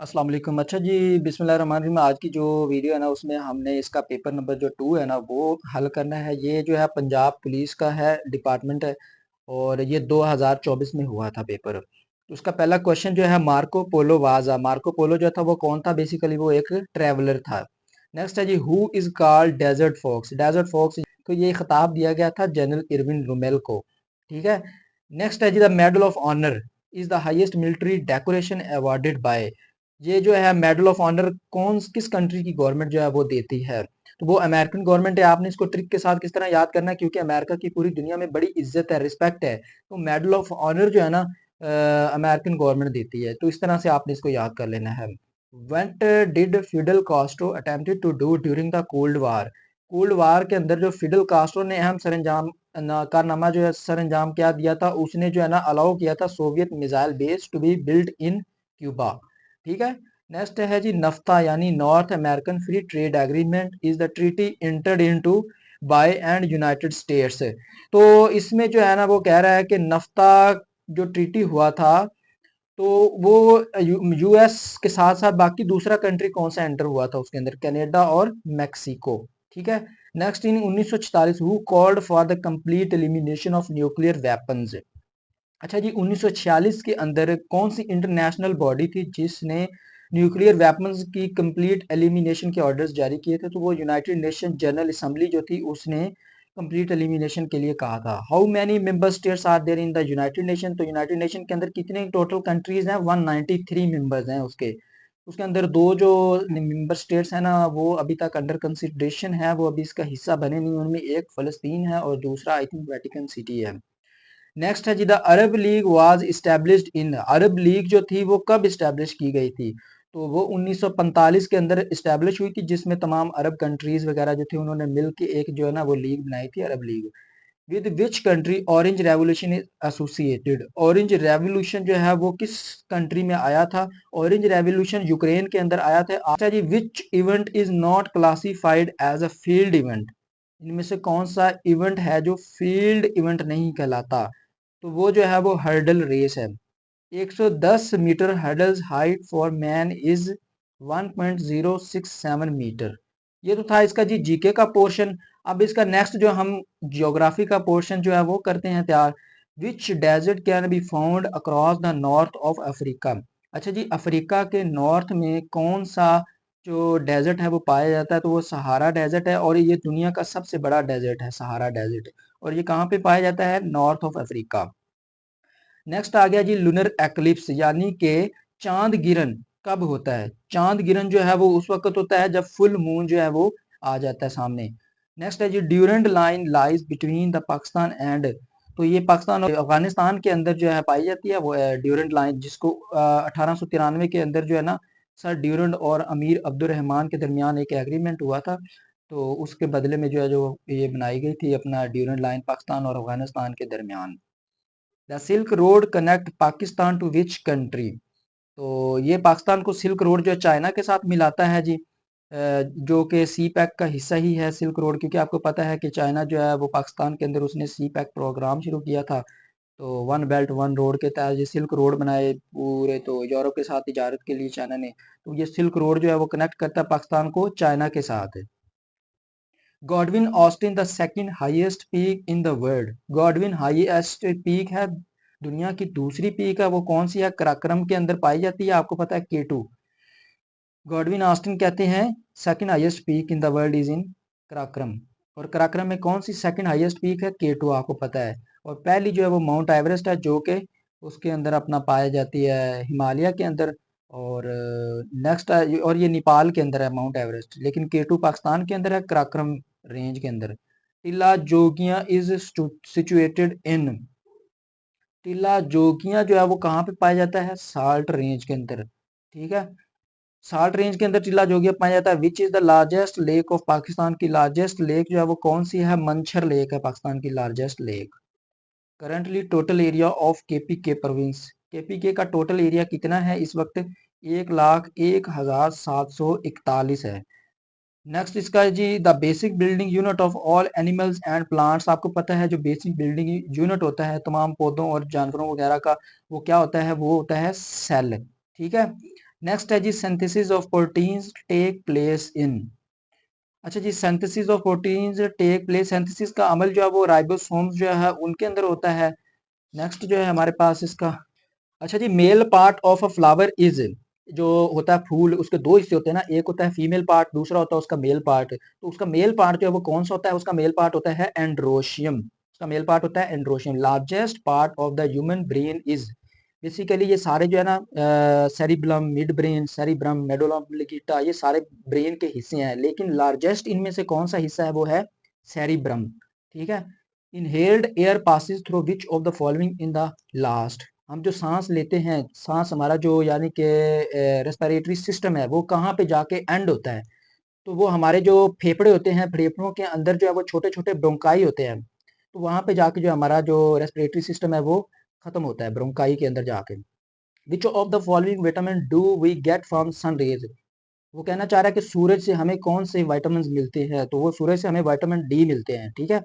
अस्सलाम वालेकुम। अच्छा जी, बिस्मिल्लाहिर्रहमानिर्रहीम। आज की जो वीडियो है ना उसमें हमने इसका पेपर नंबर जो 2 है ना वो हल करना है। ये जो है पंजाब पुलिस का है, डिपार्टमेंट है और ये 2024 में हुआ था पेपर। तो उसका पहला क्वेश्चन जो है, Marco Polo was Marco Polo जो था वो कौन था? बेसिकली वो एक ट्रैवलर था। नेक्स्ट है जी, who is called desert fox? Desert fox तो ये खिताब दिया गया था जनरल इरविन रोमेल को। ठीक है। नेक्स्ट है जी, the medal of honour is the highest military decoration awarded by. ये जो है मेडल ऑफ ऑनर कौन किस कंट्री की गवर्नमेंट जो है वो देती है? तो वो अमेरिकन गवर्नमेंट है। आपने इसको ट्रिक के साथ किस तरह याद करना है, क्योंकि अमेरिका की पूरी दुनिया में बड़ी इज्जत है, रिस्पेक्ट है। तो मेडल ऑफ ऑनर जो है ना अमेरिकन गवर्नमेंट देती है। तो इस तरह से आपने इसको याद कर लेना है। What did Fidel Castro attempted to do during the cold war? Cold war के अंदर जो फिडल कास्ट्रो ने अहम सरंजाम कारनामा जो है सरंजाम क्या दिया था? उसने जो है ना अलाउ किया था Soviet missile base to be built in Cuba. ठीक है। नेक्स्ट है जी, नफ्ता यानी North American free trade agreement is the treaty entered into by and United States. तो इसमें जो है ना वो कह रहा है कि नफ्ता जो ट्रीटी हुआ था तो वो यूएस के साथ साथ बाकी दूसरा कंट्री कौन सा एंटर हुआ था उसके अंदर? कनाडा और मेक्सिको। ठीक है। Next, in 1946 who called for the complete elimination of nuclear weapons? अच्छा जी, 1946 के अंदर कौन सी इंटरनेशनल बॉडी थी जिसने न्यूक्लियर वेपन्स की कंप्लीट एलिमिनेशन के ऑर्डर्स जारी किए थे? तो वो यूनाइटेड नेशन जनरल असेंबली जो थी उसने कंप्लीट एलिमिनेशन के लिए कहा था। How many member states are there in the United Nation? तो यूनाइटेड नेशन के अंदर कितने टोटल कंट्रीज हैं? 193 मेंबर्स हैं उसके। उसके अंदर दो जो मेंबर स्टेट्स हैं ना वो अभी तक अंडर कंसिडरेशन है, वो अभी इसका हिस्सा बने नहीं। उनमें एक फलस्तीन है और दूसरा आई थिंक वेटिकन सिटी है। नेक्स्ट है जी, the Arab League was established in. Arab League जो थी वो कब इस्टेब्लिश की गई थी? तो वो 1945 के अंदर इस्टेब्लिश हुई थी, जिसमें तमाम अरब कंट्रीज वगैरह जो थे उन्होंने मिलके एक जो है ना वो लीग बनाई थी, Arab League. With which country Orange Revolution is associated? Orange Revolution जो है वो किस कंट्री में आया था? ऑरेंज रेवोल्यूशन यूक्रेन के अंदर आया था। अच्छा जी, which event is not classified as a field event? इनमें से कौन सा इवेंट है जो फील्ड इवेंट नहीं कहलाता? तो वो जो है वो हर्डल रेस है। 110 metre hurdles height for man is 1.067 metre. ये तो था इसका जी जीके का पोर्शन। अब इसका नेक्स्ट जो हम ज्योग्राफी का पोर्शन जो है वो करते हैं तैयार। Which desert can be found across the north of Africa? अच्छा जी, अफ्रीका के नॉर्थ में कौन सा जो डेजर्ट है वो पाया जाता है? तो वो सहारा डेजर्ट है और ये दुनिया का सबसे बड़ा डेजर्ट है, सहारा डेजर्ट। और ये कहाँ पे पाया जाता है? North of Africa. नेक्स्ट आ गया जी, लूनर एक्लिप्स यानी कि चांद गिरन कब होता है? चांद गिरन जो है वो उस वक्त होता है जब फुल मून जो है वो आ जाता है सामने। नेक्स्ट है जी, Durand line lies between the Pakistan and. तो ये पाकिस्तान और अफगानिस्तान के अंदर जो है पाई जाती है वो ड्यूरेंट लाइन, जिसको 1893 के अंदर जो है ना सर ड्यूरेंट और अमीर अब्दुल रहमान के दरमियान एक एग्रीमेंट हुआ था। तो उसके बदले में जो है जो ये बनाई गई थी अपना ड्यूरेंट लाइन पाकिस्तान और अफगानिस्तान के दरमियान। The silk road connect Pakistan to which country? तो ये पाकिस्तान को सिल्क रोड जो है चाइना के साथ मिलाता है जी। जो कि सी पैक का हिस्सा ही है सिल्क रोड, क्योंकि आपको पता है कि चाइना जो है वो पाकिस्तान के अंदर उसने सी पैक प्रोग्राम शुरू किया था। तो वन बेल्ट वन रोड के तहत ये सिल्क रोड बनाए पूरे, तो यूरोप के साथ तिजारत के लिए चाइना ने। तो ये सिल्क रोड जो है वो कनेक्ट करता है पाकिस्तान को चाइना के साथ। Godwin Austen the second highest peak in the world? Godwin highest peak है, दुनिया की दूसरी पीक है, वो कौन सी है? कराक्रम के अंदर पाई जाती है, आपको पता है केटू। गॉडविन ऑस्टिन कहते हैं second highest peak in the world is in Karakoram. और कराक्रम में कौन सी सेकंड हाईएस्ट पीक है? केटू, आपको पता है। और पहली जो है वो माउंट एवरेस्ट है, जो कि उसके अंदर अपना पाई जाती है हिमालय के अंदर। और नेक्स्ट और ये नेपाल के अंदर है माउंट एवरेस्ट, लेकिन केटू पाकिस्तान के अंदर है, कराक्रम रेंज के अंदर। टिल्ला जोगियां इज सिचुएटेड इन। टिल्ला जोगियां जो है वो कहाँ पे पाया जाता है? साल्ट रेंज के अंदर। ठीक है। साल्ट रेंज के अंदर टिल्ला जोगिया पाया जाता है। Which is the largest lake of Pakistan? की लार्जेस्ट लेक जो है वो कौन सी है? मंछर लेक है पाकिस्तान की largest lake. Currently total area of KPK province? KPK का टोटल एरिया कितना है इस वक्त? 1,01,741 है। नेक्स्ट इसका है जी, the basic building unit of all animals and plants. आपको पता है जो बेसिक बिल्डिंग यूनिट होता है तमाम पौधों और जानवरों वगैरह का, वो क्या होता है? वो होता है सेल। ठीक है। नेक्स्ट है जी synthesis of proteins take place in. अच्छा जी, synthesis of proteins take place, synthesis का अमल जो है वो राइबोसोम्स जो है उनके अंदर होता है। नेक्स्ट जो है हमारे पास इसका, अच्छा जी, male part of a flower is, जो होता है फूल, उसके दो हिस्से होते हैं ना, एक होता है फीमेल पार्ट, दूसरा होता है उसका मेल पार्ट। तो उसका मेल पार्ट जो है वो कौन सा होता है, उसका मेल पार्ट होता है एंड्रोशियम। उसका मेल पार्ट होता है androecium. Largest part of the human brain is, basically ये सारे जो है ना, cerebellum, mid brain, cerebrum, medulla oblongata, ये सारे ब्रेन के हिस्से हैं, लेकिन लार्जेस्ट इनमें से कौन सा हिस्सा है, वो है सेरिब्रम। ठीक है। Inhaled air passes through which of the following in the last, हम जो सांस लेते हैं, सांस हमारा जो यानी कि रेस्पिरेटरी सिस्टम है, वो कहाँ पे जाके एंड होता है, तो वो हमारे जो फेफड़े होते हैं, फेफड़ों के अंदर जो है वो छोटे छोटे ब्रोंकाई होते हैं, तो वहां पे जाके जो हमारा जो रेस्पिरेटरी सिस्टम है वो खत्म होता है ब्रोंकाई के अंदर जाके। Which of the following vitamin do we get from sun rays, वो कहना चाह रहा है कि सूरज से हमें कौन से विटामिन मिलते हैं, तो वो सूरज से हमें विटामिन डी मिलते हैं। ठीक है।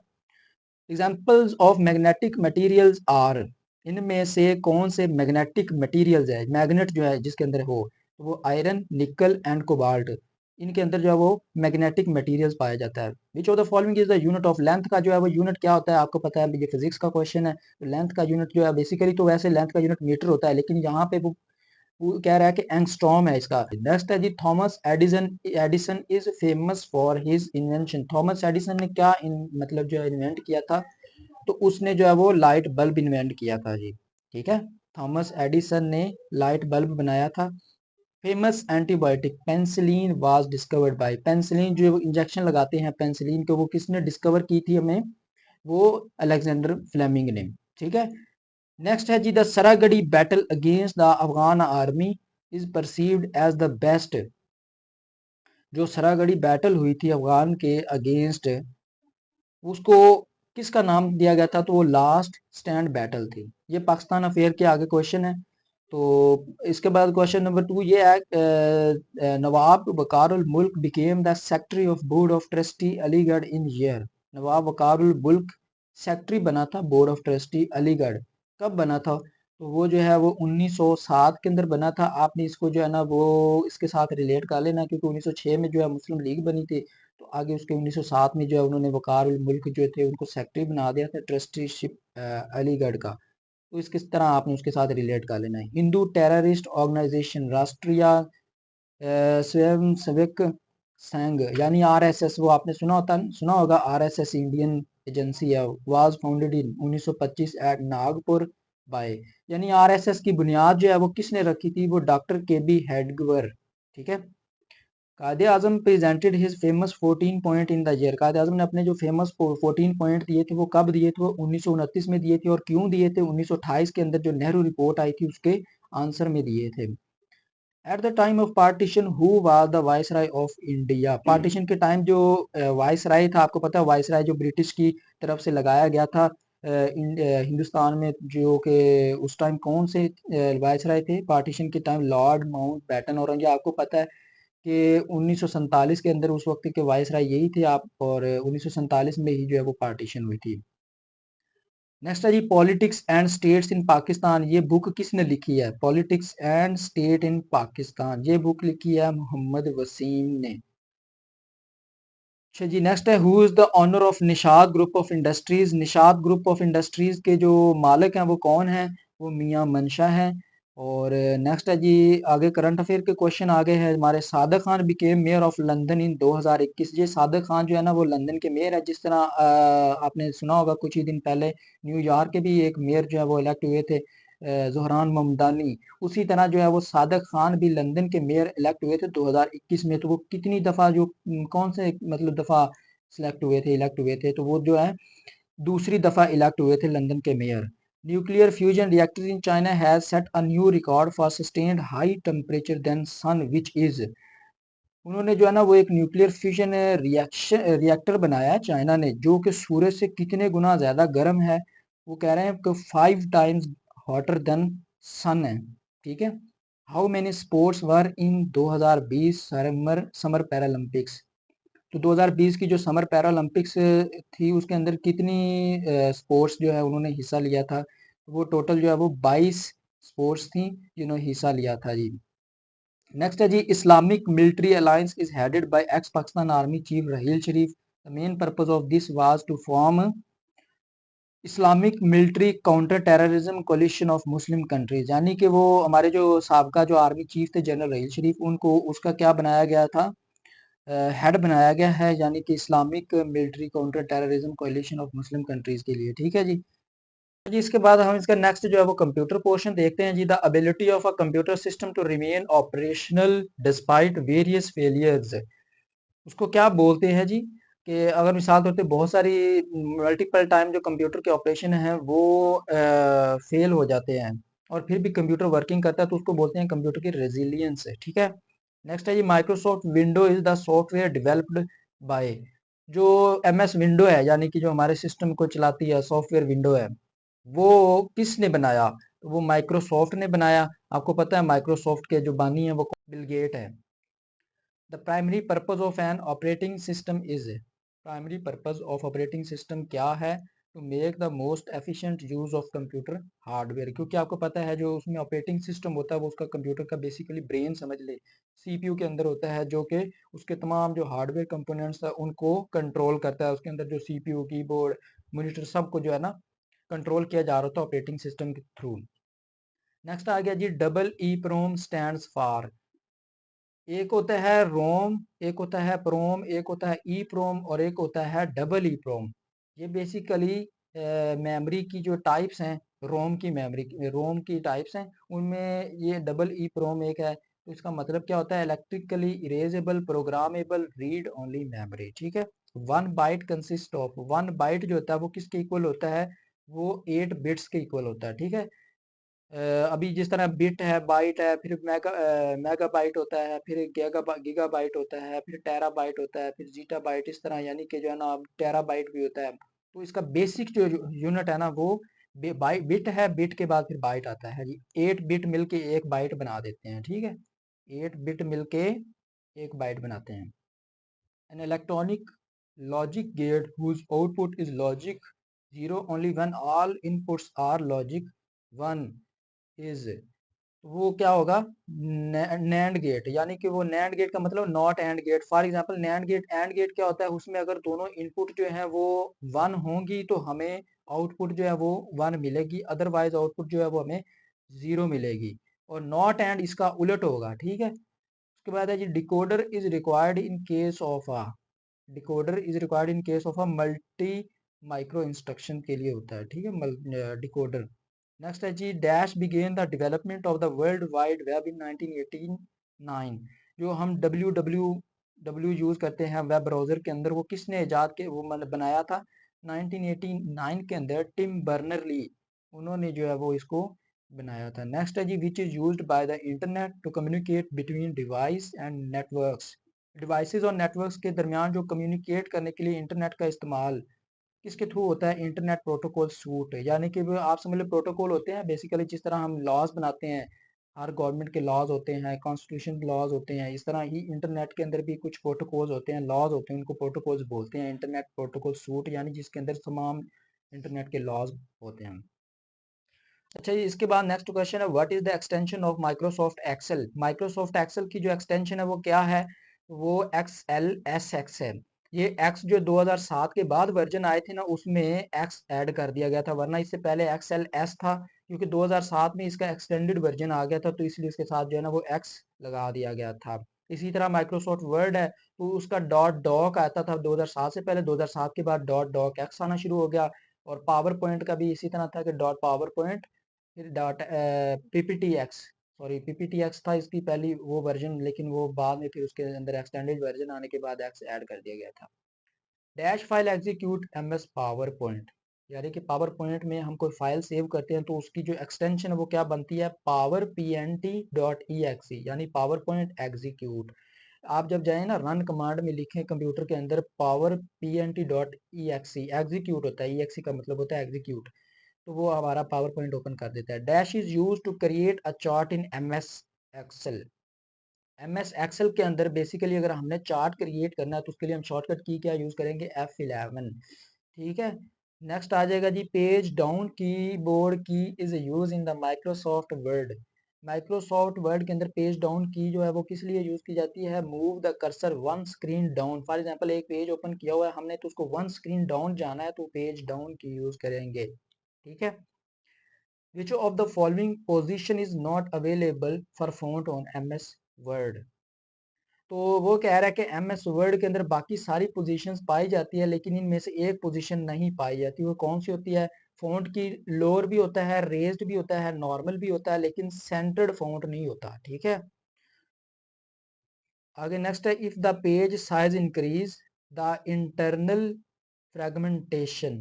Examples of magnetic materials are, इनमें से कौन से मैग्नेटिक मटेरियल्स है, मैग्नेट जो है जिसके अंदर हो, तो वो आयरन, निकल एंड कोबाल्ट, इनके अंदर जो है वो मैग्नेटिक मटेरियल्स पाया जाता है। विच of the following is the unit of length, का जो है वो यूनिट क्या होता है, आपको पता है, ये फिजिक्स का क्वेश्चन है। लेंथ का यूनिट जो है, बेसिकली तो वैसे लेंथ का यूनिट मीटर होता है, लेकिन यहाँ पे वो कह रहा है कि एंगस्ट्रॉम है इसका। नेक्स्ट है जी, Thomas Edison, Edison is famous for his invention, Thomas Edison ने क्या मतलब जो इन्वेंट किया था, तो उसने जो है वो लाइट बल्ब इन्वेंट किया था जी। ठीक है। थॉमस एडिसन ने लाइट बल्ब बनाया था। Famous antibiotic penicillin was discovered by, penicillin जो इंजेक्शन लगाते हैं पेंसिलिन को, वो किसने डिस्कवर की थी हमें, वो अलेक्जेंडर फ्लेमिंग ने। ठीक है। नेक्स्ट है जी, the Saragarhi battle against the Afghan army is perceived as the best, जो सरागढ़ी बैटल हुई थी अफगान के अगेंस्ट, उसको किसका नाम दिया गया था, तो वो लास्ट स्टैंड बैटल थी। ये पाकिस्तान अफेयर के आगे क्वेश्चन है। तो इसके बाद क्वेश्चन नंबर 2 ये है, Nawab Waqarul Mulk became the secretary of board of trustee Aligarh in year, Nawab Waqarul Mulk secretary बना था बोर्ड ऑफ ट्रस्टी अलीगढ़, कब बना था, तो वो जो है वो 1907 के अंदर बना था। आपने इसको जो है ना वो इसके साथ रिलेट कर लेना, क्योंकि 1906 में जो है मुस्लिम लीग बनी थी, तो आगे उसके 1907 में जो है उन्होंने वकार उल मुल्क जो थे उनको सेक्रेटरी बना दिया था ट्रस्टीशिप अलीगढ़ का। तो इस किस तरह आपने उसके साथ रिलेट कर लेना है। हिंदू टेररिस्ट ऑर्गेनाइजेशन राष्ट्रीय स्वयं सेवक संघ यानी आरएसएस, वो आपने सुना होगा, आरएसएस इंडियन एजेंसी है, was founded in 1925 at Nagpur by, यानी आरएसएस की बुनियाद जो है वो किसने रखी थी, वो डॉक्टर के बी हेडगवर। ठीक है। Quaid-e Azam presented his famous 14 point in the year, Quaid-e Azam ने अपने जो फेमस 14 पॉइंट दिए थे वो कब दिए थे, वो 1929 में दिए थे, और क्यों दिए थे, 1928 के अंदर जो नेहरू रिपोर्ट आई थी उसके आंसर में दिए थे। At the time of partition who was the viceroy of India, partition के टाइम जो वाइसराय था, आपको पता है वाइसराय जो ब्रिटिश की तरफ से लगाया गया था हिंदुस्तान में, जो कि उस टाइम कौन से वाइसराय थे पार्टीशन के टाइम, लॉर्ड माउंट बैटन, और ये आपको पता है कि 1947 के अंदर उस वक्त के वाइसराय यही थे आप, और 1947 में ही जो है वो पार्टीशन हुई थी। नेक्स्ट है जी, politics and states in Pakistan, ये बुक किसने लिखी है, politics and state in Pakistan, ये बुक लिखी है मोहम्मद वसीम ने। अच्छा जी, नेक्स्ट है, who is the owner of Nishat group of industries, Nishat group of industries के जो मालिक हैं वो कौन है, वो मियां मंशा है। और नेक्स्ट है जी, आगे करंट अफेयर के क्वेश्चन आगे है हमारे, Sadiq Khan became mayor of London इन 2021, ये सादिक खान जो है ना वो लंदन के मेयर है, जिस तरह आपने सुना होगा कुछ ही दिन पहले न्यूयॉर्क के भी एक मेयर जो है वो इलेक्ट हुए थे, ज़ोहरान ममदानी, उसी तरह जो है वो सादिक खान भी लंदन के मेयर इलेक्ट हुए थे 2021 में। तो वो कितनी दफ़ा जो कौन से मतलब दफ़ा सिलेक्ट हुए थे, इलेक्ट हुए थे, तो वो जो है दूसरी दफ़ा इलेक्ट हुए थे लंदन के मेयर। Nuclear fusion reactor in China has set a new record for sustained high temperature than sun which is, उन्होंने जो है ना वो एक न्यूक्लियर फ्यूजन रिएक्टर बनाया है चाइना ने, जो कि सूरज से कितने गुना ज़्यादा गर्म है, वो कह रहे हैं कि 5 टाइम्स हॉटर देन सन है। ठीक है। How many sports were in 2020 summer Paralympics, तो 2020 की जो समर पैरालंपिक्स थी उसके अंदर कितनी स्पोर्ट्स जो है उन्होंने हिस्सा लिया था, वो टोटल जो है वो 22 स्पोर्ट्स थी जिन्होंने हिस्सा लिया था जी। नेक्स्ट है जी, Islamic military alliance is headed by ex Pakistan army chief Raheel Sharif. The main purpose of this was to form Islamic military counter terrorism coalition of Muslim countries, यानी कि वो हमारे जो साबका जो आर्मी चीफ थे जनरल रहील शरीफ, उनको उसका क्या बनाया गया था, हेड बनाया गया है, यानी कि Islamic military counter terrorism coalition of Muslim countries के लिए। ठीक है जी। जी इसके बाद हम इसका नेक्स्ट जो है वो कंप्यूटर पोर्शन देखते हैं जी। The ability of a computer system to remain operational despite various failures, उसको क्या बोलते हैं जी, कि अगर मिसाल तौर पे बहुत सारी मल्टीपल टाइम जो कंप्यूटर के ऑपरेशन हैं वो फेल हो जाते हैं और फिर भी कंप्यूटर वर्किंग करता है, तो उसको बोलते हैं कंप्यूटर की रेजिलियंस है। ठीक है। नेक्स्ट है जी, Microsoft window is the software developed by, जो एम एस विंडो है यानी कि जो हमारे सिस्टम को चलाती है सॉफ्टवेयर विंडो है, वो किसने बनाया, तो वो माइक्रोसॉफ्ट ने बनाया। आपको पता है माइक्रोसॉफ्ट के जो बानी है वो बिल गेट है। The primary purpose of an operating system is, primary purpose of operating system क्या है, to make the most efficient use of computer hardware, क्योंकि आपको पता है जो उसमें ऑपरेटिंग सिस्टम होता है वो उसका कंप्यूटर का बेसिकली ब्रेन समझ ले, सीपीयू के अंदर होता है, जो कि उसके तमाम जो हार्डवेयर कंपोनेंट्स है उनको कंट्रोल करता है। उसके अंदर जो सीपीयू, कीबोर्ड, मॉनिटर सबको जो है ना कंट्रोल किया जा रहा था ऑपरेटिंग सिस्टम के थ्रू। नेक्स्ट आ गया जी, double E PROM stands for, एक होता है रोम, एक होता है प्रोम, एक होता है ई प्रोम और एक होता है डबल ई प्रोम। ये बेसिकली मेमोरी की जो टाइप्स हैं, रोम की मेमोरी, रोम की टाइप्स हैं, उनमें ये डबल ई प्रोम एक है। तो इसका मतलब क्या होता है, electrically erasable programmable read only memory. ठीक है। One byte consist of, one byte जो होता है वो किसके इक्वल होता है, वो 8 बिट्स के इक्वल होता है। ठीक है। अभी जिस तरह बिट है, बाइट है, फिर मेगा बाइट होता है, फिर गीगा बाइट होता है, फिर टेरा बाइट होता है, फिर जीटा बाइट, इस तरह यानी कि जो है ना टेरा बाइट भी होता है। तो इसका बेसिक जो यूनिट है ना वो बिट है, बिट के बाद फिर बाइट आता है जी। 8 बिट मिलके एक बाइट बना देते हैं। ठीक है। 8 बिट मिलके एक बाइट बनाते हैं। An electronic logic gate whose output is logic 0 only when all inputs are logic 1 is, वो क्या होगा, नैंड गेट, यानी कि वो नैंड गेट का मतलब NOT AND gate. For example NAND gate, AND gate क्या होता है, उसमें अगर दोनों इनपुट जो है वो 1 होंगी तो हमें आउटपुट जो है वो 1 मिलेगी, अदरवाइज आउटपुट जो है वो हमें 0 मिलेगी। और नॉट एंड इसका उलट होगा। ठीक है। उसके बाद है जी, decoder is required in case of a, decoder is required in case of a multi micro instruction के लिए होता है। ठीक है, डिकोडर। नेक्स्ट है जी, dash began the development of the world wide web in 1989, जो हम डब्ल्यू यूज करते हैं वेब ब्राउजर के अंदर, वो किसने इजाद के वो मतलब बनाया था 1989 के अंदर, टिम बर्नर ली, उन्होंने जो है वो इसको बनाया था। नेक्स्ट है जी, which is used by the internet to communicate between device and networks, devices और नेटवर्क्स के दरमियान जो कम्युनिकेट करने के लिए इंटरनेट का इस्तेमाल किसके थ्रू होता है, इंटरनेट प्रोटोकॉल सूट, यानी कि वो आप समझ लो प्रोटोकॉल होते हैं बेसिकली, जिस तरह हम लॉज बनाते हैं, हर गवर्नमेंट के लॉज होते हैं, कॉन्स्टिट्यूशन लॉज होते हैं, इस तरह ही इंटरनेट के अंदर भी कुछ प्रोटोकॉल्स होते हैं, लॉज होते हैं, उनको प्रोटोकॉल्स बोलते हैं, इंटरनेट प्रोटोकॉल सूट, यानी जिसके अंदर तमाम इंटरनेट के लॉज होते हैं। अच्छा जी, इसके बाद नेक्स्ट क्वेश्चन है, what is the extension of Microsoft Excel, Microsoft Excel की जो एक्सटेंशन है वो क्या है, वो XLSX है। ये एक्स जो 2007 के बाद वर्जन आए थे ना उसमें एक्स ऐड कर दिया गया था, वरना इससे पहले XLS था, क्योंकि 2007 में इसका एक्सटेंडेड वर्जन आ गया था तो इसलिए उसके साथ जो है ना वो एक्स लगा दिया गया था। इसी तरह माइक्रोसॉफ्ट वर्ड है, तो उसका डॉट डॉक आता था 2007 से पहले, 2007 के बाद डॉट डॉक एक्स आना शुरू हो गया। और पावर पॉइंट का भी इसी तरह था कि डॉट पावर पॉइंट, फिर dot PPT x, sorry PPT x था इसकी पहली वो वर्जन, लेकिन वो बाद में फिर उसके अंदर एक्सटेंडेड वर्जन आने के बाद एक्स ऐड कर दिया गया था। Dash file execute MS power point, यानी कि पावर पॉइंट में हम कोई फाइल सेव करते हैं तो उसकी जो एक्सटेंशन है वो क्या बनती है, पावर pnt डॉट exe, यानी पावर पॉइंट एग्जीक्यूट। आप जब जाए ना रन कमांड में लिखें कंप्यूटर के अंदर power pnt dot exe, execute होता है, exe का मतलब होता है एग्जीक्यूट, तो वो हमारा पावर पॉइंट ओपन कर देता है। Dash is use to create a chart in M S Excel, M S Excel के अंदर बेसिकली अगर हमने चार्ट क्रिएट करना है तो उसके लिए हम शॉर्टकट की क्या यूज करेंगे, F11। ठीक है। नेक्स्ट आ जाएगा जी, पेज डाउन की बोर्ड की is use in the Microsoft word, Microsoft word के अंदर पेज डाउन की जो है वो किस लिए यूज की जाती है? Move the cursor one screen down. For example एक पेज ओपन किया हुआ है हमने, तो उसको वन स्क्रीन डाउन जाना है तो पेज डाउन की यूज करेंगे। ठीक है। विच of the following position is not available for font on MS word? तो वो कह रहा है कि एमएस वर्ड के अंदर बाकी सारी पोजीशंस पाई जाती है, लेकिन इनमें से एक पोजीशन नहीं पाई जाती। वो कौन सी होती है? फ़ॉन्ट की लोअर भी होता है, रेज्ड भी होता है, नॉर्मल भी होता है, लेकिन सेंटर्ड फ़ॉन्ट नहीं होता। ठीक है। आगे नेक्स्ट है, if the page size increase the internal fragmentation.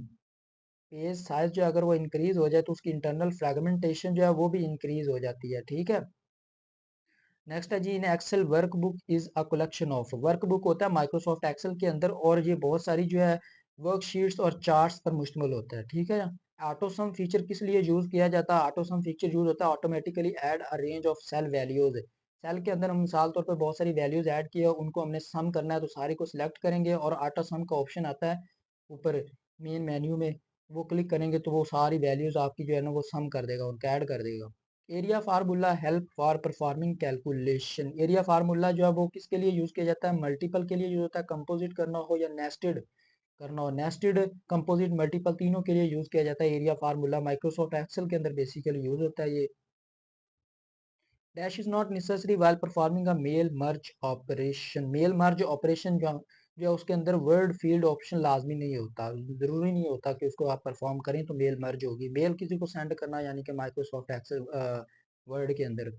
Page size जो अगर वो इंक्रीज हो जाए तो उसकी इंटरनल फ्रेगमेंटेशन जो है वो भी इंक्रीज हो जाती है। ठीक है। नेक्स्ट है जी, in Excel workbook is a collection of. Workbook होता है माइक्रोसॉफ्ट एक्सेल के अंदर, और ये बहुत सारी जो है वर्कशीट्स और चार्ट्स पर मुश्तमिल होता है। ठीक है। ऑटो सम फीचर किस लिए यूज किया जाता है? ऑटो सम फीचर यूज होता है automatically add a range of cell values. Cell के अंदर हम मिसाल तौर पर बहुत सारी वैल्यूज ऐड किए, उनको हमने सम करना है तो सारी को सिलेक्ट करेंगे और ऑटो सम का ऑप्शन आता है ऊपर मेन मेन्यू में, वो क्लिक करेंगे तो वो सारी वैल्यूज आपकी जो है ना वो सम कर देगा, उनको ऐड कर देगा। Area formula help for performing calculation. Area formula जो है वो किसके लिए यूज किया जाता है? मल्टीपल के लिए यूज होता है, कंपोजिट करना हो या नेस्टेड करना हो। नेस्टेड, कंपोजिट, मल्टीपल तीनों के लिए यूज किया जाता है एरिया फार्मूला। माइक्रोसॉफ्ट एक्सेल के अंदर बेसिकली यूज होता है ये। Dash is not necessary while performing a mail merge operation. Mail merge operation जो है उसके अंदर वर्ड फील्ड ऑप्शन लाजमी नहीं होता, जरूरी नहीं होता कि उसको आप परफॉर्म करें तो मेल मर्ज होगी। मेल किसी को सेंड करना यानी कि माइक्रोसॉफ्ट एक्सेल वर्ड के अंदर।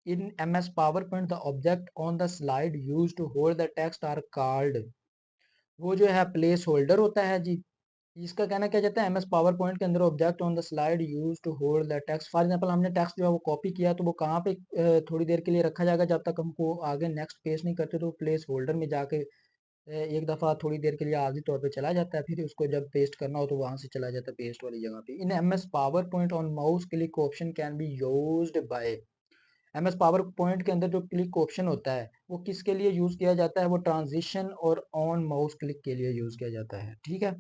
In M S PowerPoint the object on the slide use to hold the text are called. वो जो है प्लेस होल्डर होता है जी। इसका कहना क्या जाता है? एमएस पावर पॉइंट के अंदर object on the slide use to hold the text. For example हमने टेक्स्ट जो है वो कॉपी किया तो वो कहाँ पे थोड़ी देर के लिए रखा जाएगा जब तक हमको आगे नेक्स्ट पेस्ट नहीं करते, तो प्लेस होल्डर में जाके एक दफ़ा थोड़ी देर के लिए आर्जी तौर पे चला जाता है, फिर उसको जब पेस्ट करना हो तो वहां से चला जाता है पेस्ट वाली जगह पे। In MS power point on mouse click option can be used by. MS power point के अंदर जो क्लिक ऑप्शन होता है वो किसके लिए यूज किया जाता है? वो ट्रांजिशन और ऑन माउस क्लिक के लिए यूज किया जाता है। ठीक है।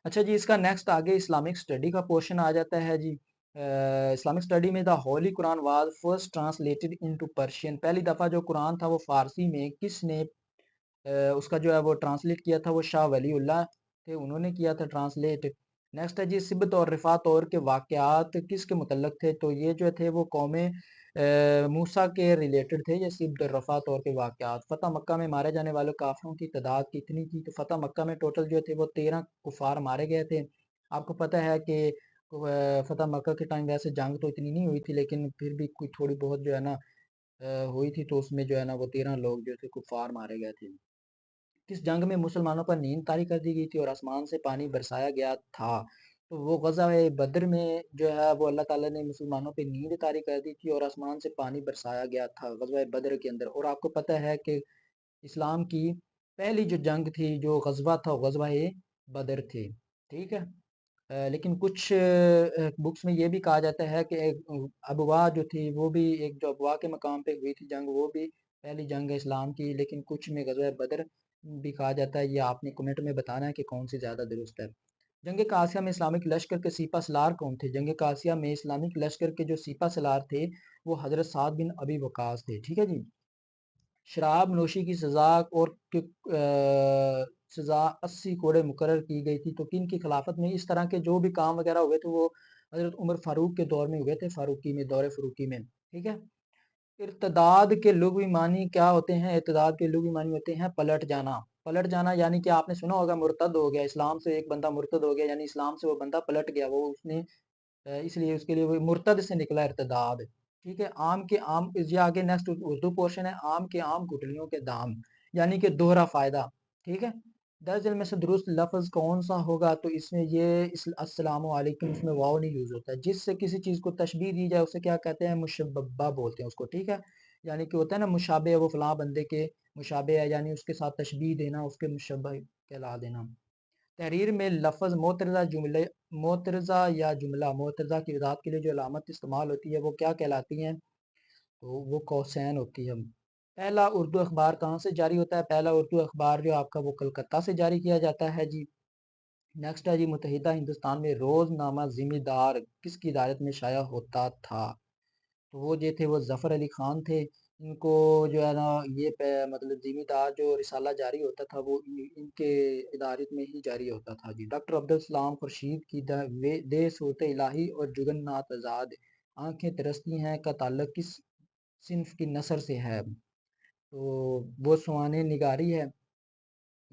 अच्छा जी, इसका नेक्स्ट आगे इस्लामिक स्टडी का पोर्शन आ जाता है जी। इस्लामिक स्टडी में the Holi Quran was first translated into Persian. पहली दफ़ा जो कुरान था वो फारसी में किसने उसका जो है वो ट्रांसलेट किया था? वो शाह वलीउल्लाह थे, उन्होंने किया था ट्रांसलेट। नेक्स्ट है जी, सिबत और रिफात और के वाक़यात किसके मुतल्लक थे? तो ये जो थे वो कौम मूसा के रिलेटेड थे। ये सिबत और रफ़ात और के वाक़यात। फ़तह मक्का में मारे जाने वाले काफ़िरों की तादाद कितनी थी? तो फ़तह मक्का में टोटल जो थे वो 13 कुफ़ार मारे गए थे। आपको पता है कि फ़तह मक्का के टाइम वैसे जंग तो इतनी नहीं हुई थी, लेकिन फिर भी कोई थोड़ी बहुत जो है ना हुई थी, तो उसमें जो है ना वो 13 लोग जो थे कुफ़ार मारे गए थे। किस जंग में मुसलमानों पर नींद तारी कर दी गई थी और आसमान से पानी बरसाया गया था? तो वो ग़ज़वा बद्र में जो है वो अल्लाह ताला ने मुसलमानों पे नींद तारी कर दी थी और आसमान से पानी बरसाया गया था ग़ज़वा बद्र के अंदर। और आपको पता है कि इस्लाम की पहली जो जंग थी, जो ग़ज़वा था, वो ग़ज़वा बद्र थी। ठीक है। लेकिन कुछ बुक्स में ये भी कहा जाता है कि अबवा जो थी वो भी एक जो अबवा के मकाम पे हुई थी जंग, वो भी पहली जंग है इस्लाम की। लेकिन कुछ में ग़ज़वा बद्र भी कहा जाता है। ये आपने कमेंट में बताना है कि कौन सी ज़्यादा दुरुस्त है। जंग कासिया में इस्लामिक लश्कर के सिपा सलार कौन थे? जंग कासिया में इस्लामिक लश्कर के जो सिपा सलार थे वो हज़रत साद बिन अबी वक़ास थे। ठीक है जी। शराब नोशी की सज़ा और सज़ा 80 कोड़े मुकर्रर की गई थी। तो किन की खिलाफत में इस तरह के जो भी काम वगैरह हुए थे वो हज़रत उमर फ़ारूक के दौर में हुए थे, फ़ारूकी में, दौर फ़ारूकी में। ठीक है। इर्तदाद के लुग़वी मानी क्या होते हैं? इर्तदाद के लुग़वी मानी होते हैं पलट जाना। पलट जाना यानी कि आपने सुना होगा मुर्तद हो गया, इस्लाम से एक बंदा मुर्तद हो गया, यानी इस्लाम से वो बंदा पलट गया, वो उसने इसलिए उसके लिए वो मुर्तद से निकला इर्तदाद। ठीक है। आम के आम, ये आगे नेक्स्ट उर्दू पोर्शन है। आम के आम गुठलियों के दाम, यानी कि दोहरा फायदा। ठीक है। दरअसल में से दुरुस्त लफ्ज़ कौन सा होगा? तो इसमें ये अस्सलामु अलैकुम, इसमें वाव नहीं यूज होता है। जिससे किसी चीज़ को तशबीह दी जाए उसे क्या कहते हैं? मुशब्बा बोलते हैं उसको। ठीक है। यानी कि होता है ना मुशाबे, वो फलां बंदे के मुशाबे है, यानी उसके साथ तशबीह देना, उसके मुशब्बा कहला देना। तहरीर में लफ्ज़ मोतरज़ा जुमले, मोतरज़ा या जुमला, मोतरज़ा की वजाहत के लिए जो अलामत इस्तेमाल होती है वो क्या कहलाती हैं? तो वो कौसैन होती है। पहला उर्दू अखबार कहाँ से जारी होता है? पहला उर्दू अखबार जो आपका वो कलकत्ता से जारी किया जाता है जी। नेक्स्ट है जी, मुत्तहिदा हिंदुस्तान में रोज़नामा ज़िम्मेदार किसकी इदारत में शाया होता था? तो वो जो थे वो ज़फ़र अली ख़ान थे। इनको जो है ना ये मतलब ज़िम्मेदार जो रिसाला जारी होता था वो इनके इदारत में ही जारी होता था जी। डॉक्टर अब्दुल सलाम खुर्शीद की दे सूरत इलाही और जुगन्नाथ आज़ाद आँखें तरसती हैं का ताल्लुक किस सिन्फ की नस्र से है? तो वो सुहाने निगारी है।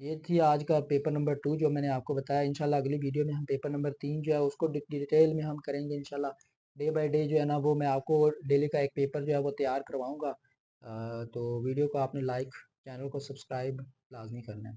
ये थी आज का पेपर नंबर 2 जो मैंने आपको बताया। इंशाल्लाह अगली वीडियो में हम पेपर नंबर 3 जो है उसको डिटेल में हम करेंगे इंशाल्लाह। डे बाय डे जो है ना वो मैं आपको डेली का एक पेपर जो है वो तैयार करवाऊँगा। तो वीडियो को आपने लाइक, चैनल को सब्सक्राइब लाज़मी करना है।